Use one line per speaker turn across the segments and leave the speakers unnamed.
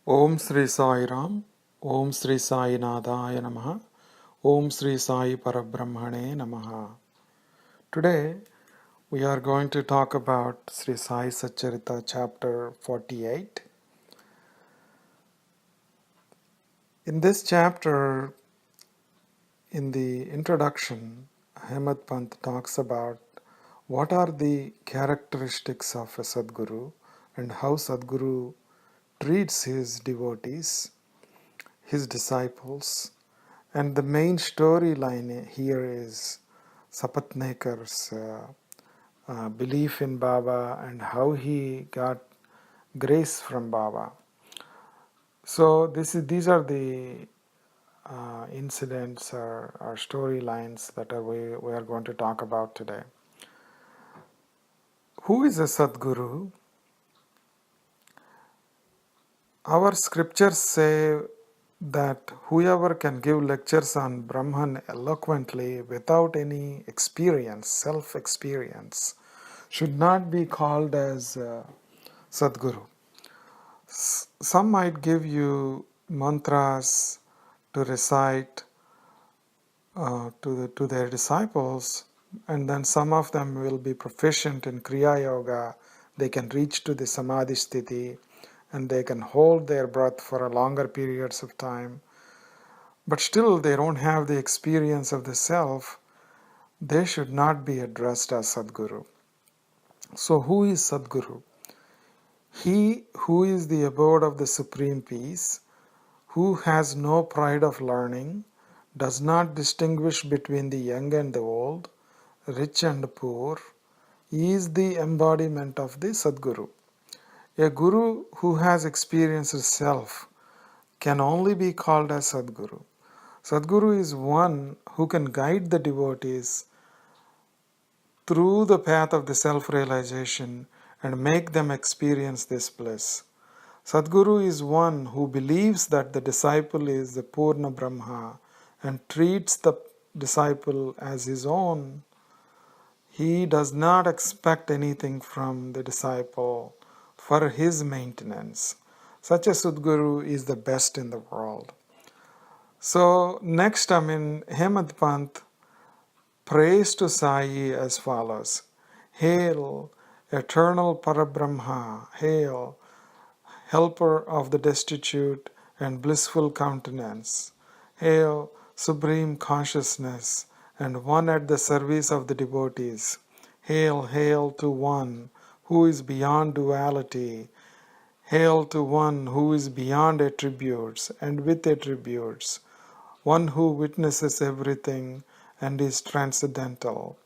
Om Sri Sai Ram, Om Sri Sai Nadaya Namaha, Om Sri Sai Parabrahmane Namaha. Today we are going to talk about Sri Saisatcharita chapter 48. In this chapter, in the introduction, Ahmed Pant talks about what are the characteristics of a Sadguru and how Sadguru treats his devotees, his disciples, and the main storyline here is Sapatnekar's belief in Baba and how he got grace from Baba. So these are the incidents or storylines that we are going to talk about today. Who is a Sadguru? Our scriptures say that whoever can give lectures on Brahman eloquently without any experience, self-experience, should not be called as Sadguru. Some might give you mantras to recite to their disciples, and then some of them will be proficient in Kriya Yoga. They can reach to the Samadhi Sthiti and they can hold their breath for a longer periods of time. But still they don't have the experience of the self. They should not be addressed as Sadguru. So who is Sadguru? He who is the abode of the supreme peace, who has no pride of learning, does not distinguish between the young and the old, rich and poor, is the embodiment of the Sadguru. A guru who has experienced self can only be called as Sadguru. Sadguru is one who can guide the devotees through the path of the self-realization and make them experience this bliss. Sadguru is one who believes that the disciple is the Purna Brahma and treats the disciple as his own. He does not expect anything from the disciple for his maintenance. Such a Sadguru is the best in the world. So next, Hemant Pant prays to Sai as follows. Hail, eternal Parabrahma, hail, helper of the destitute and blissful countenance. Hail, supreme consciousness and one at the service of the devotees. Hail, hail to one who is beyond duality. Hail to one who is beyond attributes and with attributes, one who witnesses everything and is transcendental,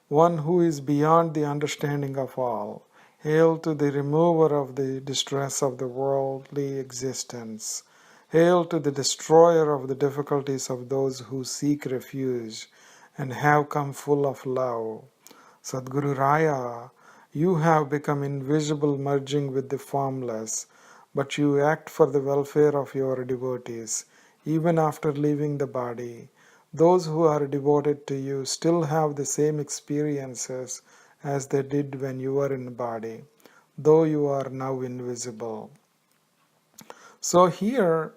one who is beyond the understanding of all. Hail to the remover of the distress of the worldly existence. Hail to the destroyer of the difficulties of those who seek refuge and have come full of love. Sadguru Raya, you have become invisible merging with the formless, but you act for the welfare of your devotees. Even after leaving the body, those who are devoted to you still have the same experiences as they did when you were in the body, though you are now invisible. So here,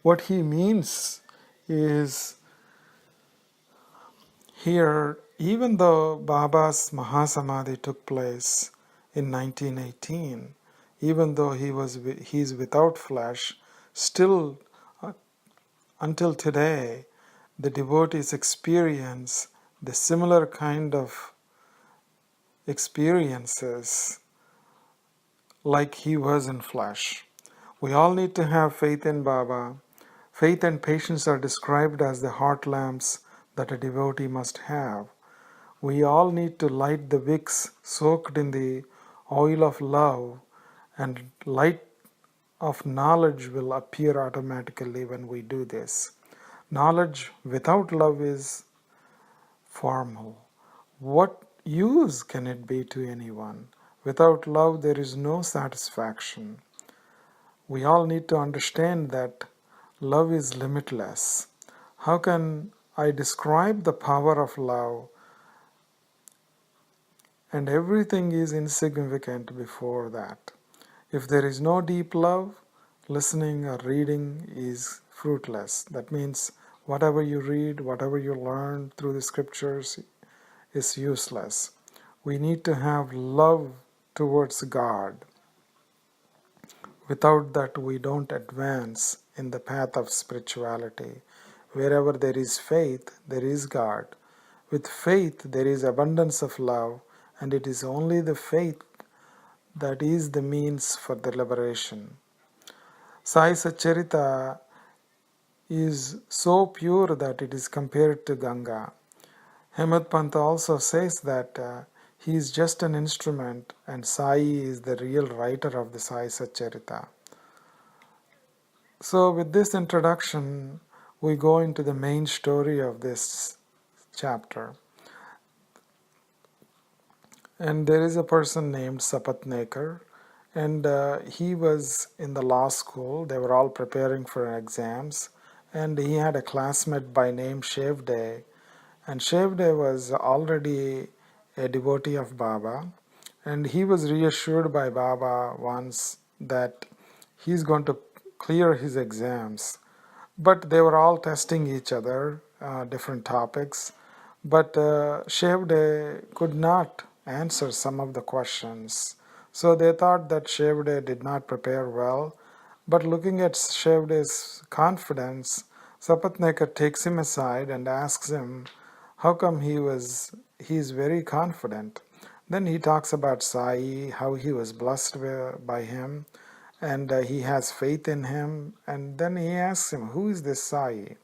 what he means is, here, even though Baba's Mahasamadhi took place in 1918, even though he is without flesh, still until today, the devotees experience the similar kind of experiences like he was in flesh. We all need to have faith in Baba. Faith and patience are described as the heart lamps that a devotee must have. We all need to light the wicks soaked in the oil of love, and light of knowledge will appear automatically when we do this. Knowledge without love is formal. What use can it be to anyone? Without love, there is no satisfaction. We all need to understand that love is limitless. How can I describe the power of love? And everything is insignificant before that. If there is no deep love, listening or reading is fruitless. That means whatever you read, whatever you learn through the scriptures is useless. We need to have love towards God. Without that, we don't advance in the path of spirituality. Wherever there is faith, there is God. With faith, there is abundance of love, and it is only the faith that is the means for the liberation. Saisatcharita is so pure that it is compared to Ganga. Hemad Pant also says that he is just an instrument and Sai is the real writer of the Saisatcharita. So with this introduction, we go into the main story of this chapter. And there is a person named Sapatnekar, and he was in the law school. They were all preparing for exams, and he had a classmate by name Shevde. And Shevde was already a devotee of Baba, and he was reassured by Baba once that he's going to clear his exams. But they were all testing each other, different topics. But Shevde could not answer some of the questions. So they thought that Shevde did not prepare well. But looking at Shevde's confidence, Sapatnekar takes him aside and asks him how come he is very confident. Then he talks about Sai, how he was blessed by him, and he has faith in him. And then he asks him, who is this Sai?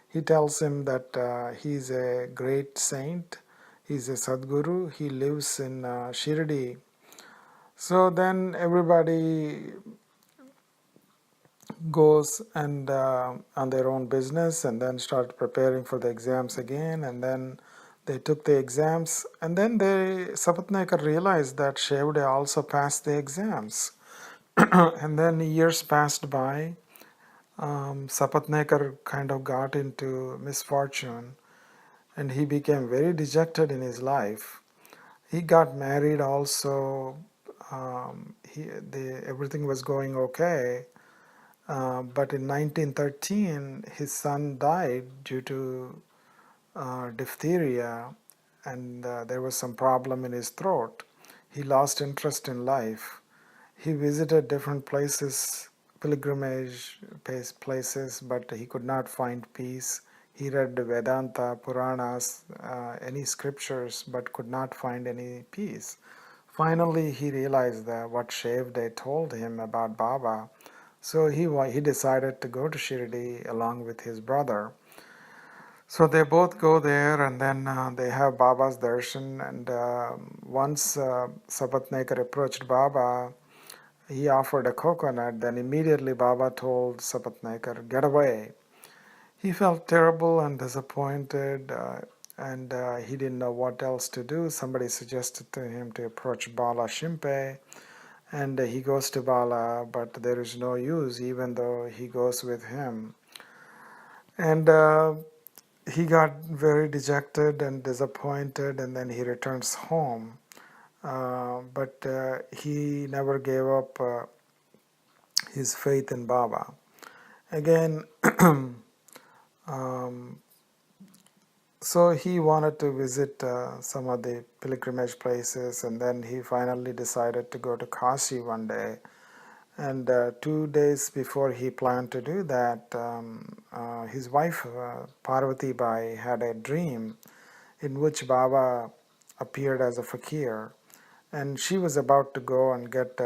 He tells him that he's a great saint, he's a Sadguru, he lives in Shirdi. So then everybody goes and on their own business and then start preparing for the exams again, and then they took the exams, and then Sapatnekar realized that Shevde also passed the exams. And then years passed by. Sapatnekar kind of got into misfortune and he became very dejected in his life. He got married also. Everything was going okay. But in 1913, his son died due to diphtheria, and there was some problem in his throat. He lost interest in life. He visited different places, pilgrimage places, but he could not find peace. He read Vedanta, Puranas, any scriptures, but could not find any peace. Finally, he realized that what Shevde told him about Baba. So he decided to go to Shirdi along with his brother. So they both go there, and then they have Baba's darshan. And once Sapatnekar approached Baba, he offered a coconut. Then immediately Baba told Sapatnekar, "Get away." He felt terrible and disappointed, and he didn't know what else to do. Somebody suggested to him to approach Bala Shimpe, and he goes to Bala, but there is no use, even though he goes with him. And he got very dejected and disappointed, and then he returns home. But he never gave up his faith in Baba. Again, so he wanted to visit some of the pilgrimage places, and then he finally decided to go to Kashi one day. And 2 days before he planned to do that, his wife Parvati Bai had a dream in which Baba appeared as a fakir, and she was about to go and get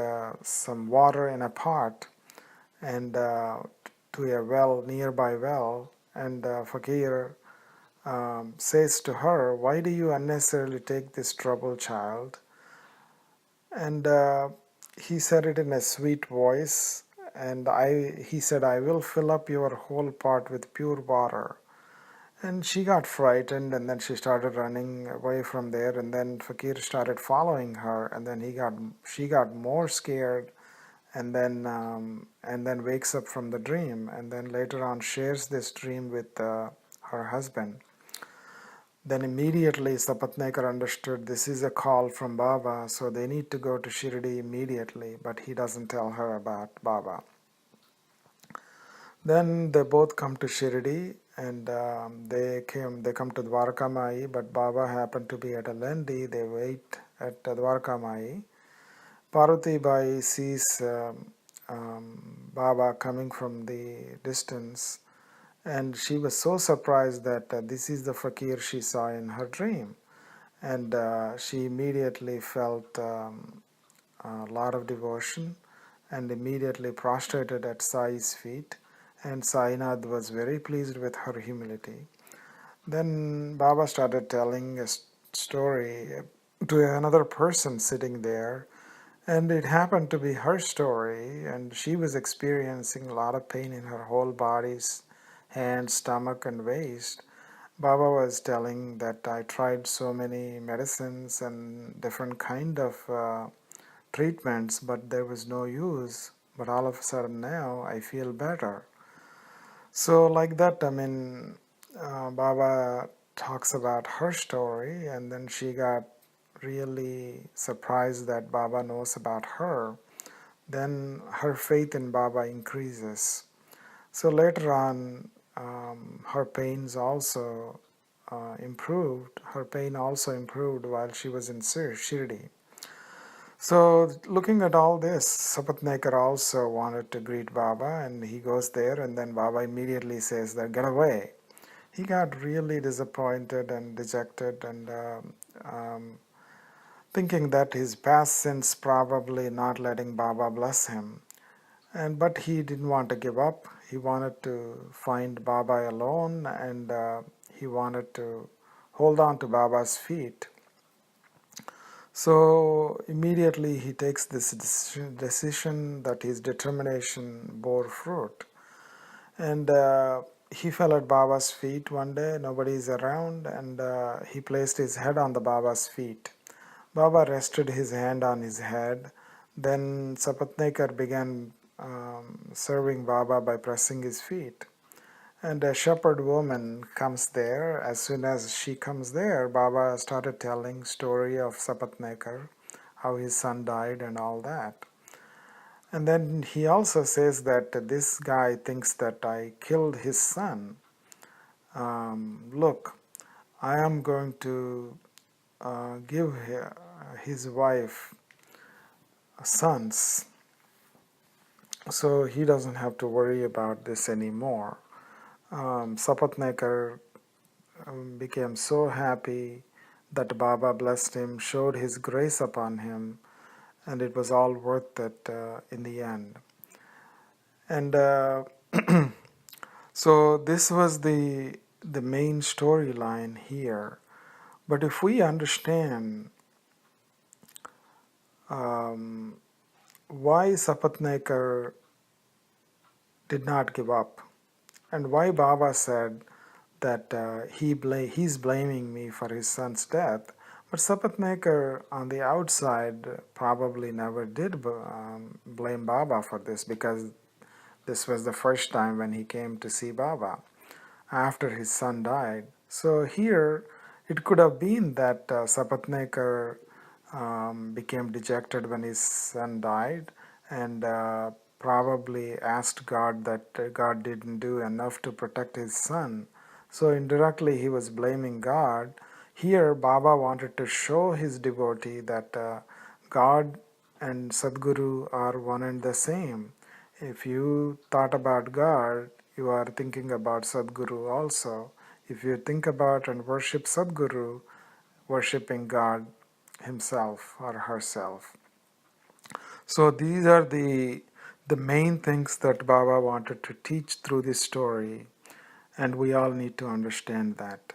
some water in a pot and to a well, nearby well, and fakir says to her, "Why do you unnecessarily take this trouble, child?" And he said it in a sweet voice, and he said, "I will fill up your whole pot with pure water." And she got frightened, and then she started running away from there, and then Fakir started following her, and then she got more scared, and then wakes up from the dream, and then later on shares this dream with her husband. Then immediately Sapatnekar understood this is a call from Baba, so they need to go to Shirdi immediately, but he doesn't tell her about Baba. Then they both come to Shirdi, and they come to Dwarka Mai, but Baba happened to be at a Lendi. They wait at Dwarka Mai. Parvati Bai sees Baba coming from the distance, and she was so surprised that this is the fakir she saw in her dream. And she immediately felt a lot of devotion and immediately prostrated at Sai's feet. And Sainath was very pleased with her humility. Then Baba started telling a story to another person sitting there, and it happened to be her story, and she was experiencing a lot of pain in her whole body's hands, stomach, and waist. Baba was telling that I tried so many medicines and different kind of treatments, but there was no use. But all of a sudden now I feel better. So like that, I mean, Baba talks about her story, and then she got really surprised that Baba knows about her. Then her faith in Baba increases. So later on, her pains also improved. Her pain also improved while she was in Shirdi. So looking at all this, Sapatnekar also wanted to greet Baba, and he goes there, and then Baba immediately says that, get away. He got really disappointed and dejected, and thinking that his past sins probably not letting Baba bless him. But he didn't want to give up. He wanted to find Baba alone, and he wanted to hold on to Baba's feet. So immediately he takes this decision that his determination bore fruit. And he fell at Baba's feet one day, nobody is around, and he placed his head on the Baba's feet. Baba rested his hand on his head. Then Sapatnekar began serving Baba by pressing his feet. And a shepherd woman comes there. As soon as she comes there, Baba started telling story of Sapatnekar, how his son died and all that. And then he also says that this guy thinks that I killed his son. Look, I am going to give his wife sons, so he doesn't have to worry about this anymore. Sapatnekar became so happy that Baba blessed him, showed his grace upon him, and it was all worth it in the end. And so this was the main storyline here. But if we understand why Sapatnekar did not give up, and why Baba said that he's blaming me for his son's death, but Sapatnekar on the outside probably never did blame Baba for this, because this was the first time when he came to see Baba after his son died. So here it could have been that Sapatnekar became dejected when his son died, and probably asked God that God didn't do enough to protect his son. So indirectly he was blaming God. Here Baba wanted to show his devotee that God and Sadguru are one and the same. If you thought about God, you are thinking about Sadguru also. If you think about and worship Sadguru, worshipping God himself or herself. So these are the main things that Baba wanted to teach through this story, and we all need to understand that.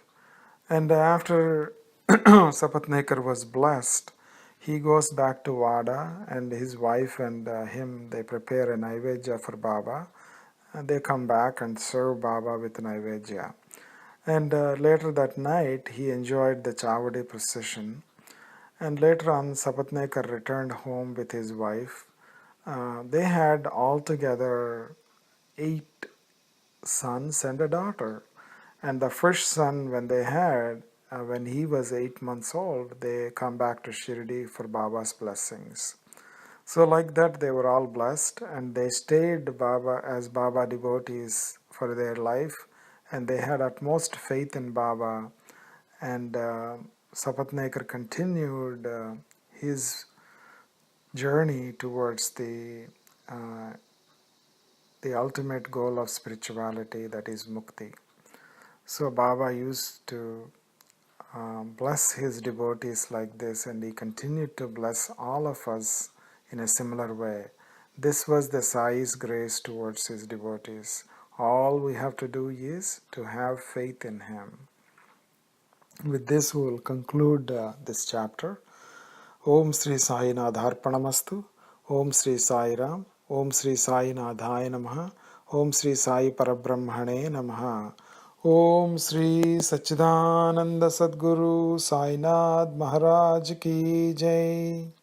And after Sapatnekar was blessed, he goes back to Wada, and his wife and him, they prepare a Naivedya for Baba. And they come back and serve Baba with Naivedya. And later that night, he enjoyed the Chavadi procession. And later on, Sapatnekar returned home with his wife. They had altogether 8 sons and a daughter. And the first son, when they had, when he was 8 months old, they come back to Shirdi for Baba's blessings. So like that they were all blessed, and they stayed Baba as Baba devotees for their life, and they had utmost faith in Baba. And Sapatnekar continued his journey towards uh, the ultimate goal of spirituality, that is mukti. So Baba used to bless his devotees like this, and he continued to bless all of us in a similar way. This was the Sai's grace towards his devotees. All we have to do is to have faith in him. With this, we will conclude this chapter. Om Sri Sai Nadharpanamastu. Om Sri Sai Ram. Om Sri Sai Nadhaya Namaha. Om Sri Sai Parabrahmane Namaha. Om Sri Sachidananda Sadguru Sainath Maharaj Ki Jai.